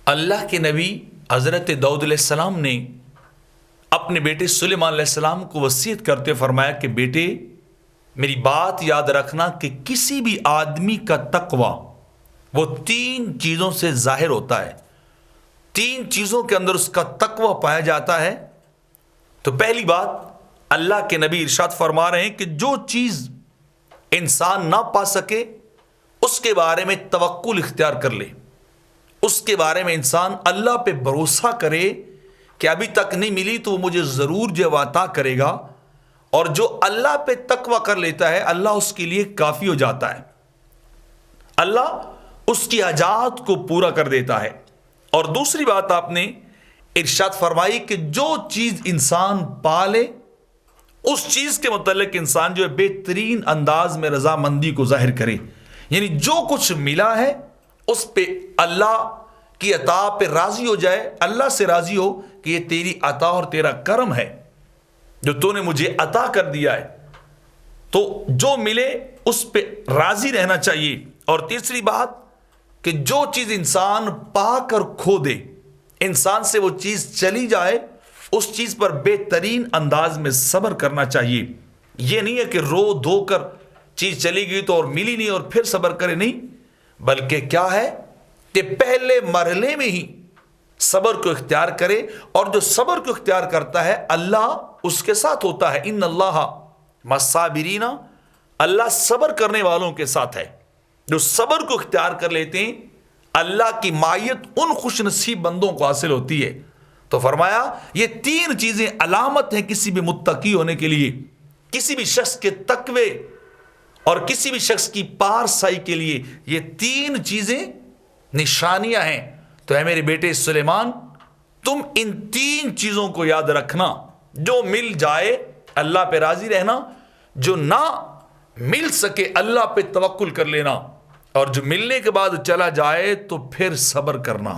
اللہ کے نبی حضرت داؤد علیہ السلام نے اپنے بیٹے سلیمان علیہ السلام کو وصیت کرتے فرمایا کہ بیٹے میری بات یاد رکھنا کہ کسی بھی آدمی کا تقوی وہ 3 چیزوں سے ظاہر ہوتا ہے، 3 چیزوں کے اندر اس کا تقوی پایا جاتا ہے۔ تو پہلی بات اللہ کے نبی ارشاد فرما رہے ہیں کہ جو چیز انسان نہ پا سکے اس کے بارے میں توکل اختیار کر لے، اس کے بارے میں انسان اللہ پہ بھروسہ کرے کہ ابھی تک نہیں ملی تو وہ مجھے ضرور جو عطا کرے گا، اور جو اللہ پہ تقوی کر لیتا ہے اللہ اس کے لیے کافی ہو جاتا ہے، اللہ اس کی حاجات کو پورا کر دیتا ہے۔ اور دوسری بات آپ نے ارشاد فرمائی کہ جو چیز انسان پالے اس چیز کے متعلق انسان جو ہے بہترین انداز میں رضامندی کو ظاہر کرے، یعنی جو کچھ ملا ہے اس پہ اللہ کی عطا پہ راضی ہو جائے، اللہ سے راضی ہو کہ یہ تیری عطا اور تیرا کرم ہے جو تو نے مجھے عطا کر دیا ہے، تو جو ملے اس پہ راضی رہنا چاہیے۔ اور تیسری بات کہ جو چیز انسان پا کر کھو دے، انسان سے وہ چیز چلی جائے، اس چیز پر بہترین انداز میں صبر کرنا چاہیے۔ یہ نہیں ہے کہ رو دھو کر چیز چلی گئی تو اور ملی نہیں اور پھر صبر کرے، نہیں، بلکہ کیا ہے کہ پہلے مرحلے میں ہی صبر کو اختیار کرے، اور جو صبر کو اختیار کرتا ہے اللہ اس کے ساتھ ہوتا ہے۔ ان اللہ مع الصابرین، اللہ صبر کرنے والوں کے ساتھ ہے۔ جو صبر کو اختیار کر لیتے ہیں اللہ کی معیت ان خوش نصیب بندوں کو حاصل ہوتی ہے۔ تو فرمایا یہ 3 چیزیں علامت ہیں کسی بھی متقی ہونے کے لیے، کسی بھی شخص کے تقوی اور کسی بھی شخص کی پارسائی کے لیے یہ 3 چیزیں نشانیاں ہیں۔ تو اے میرے بیٹے سلیمان، تم ان 3 چیزوں کو یاد رکھنا، جو مل جائے اللہ پہ راضی رہنا، جو نہ مل سکے اللہ پہ توکل کر لینا، اور جو ملنے کے بعد چلا جائے تو پھر صبر کرنا۔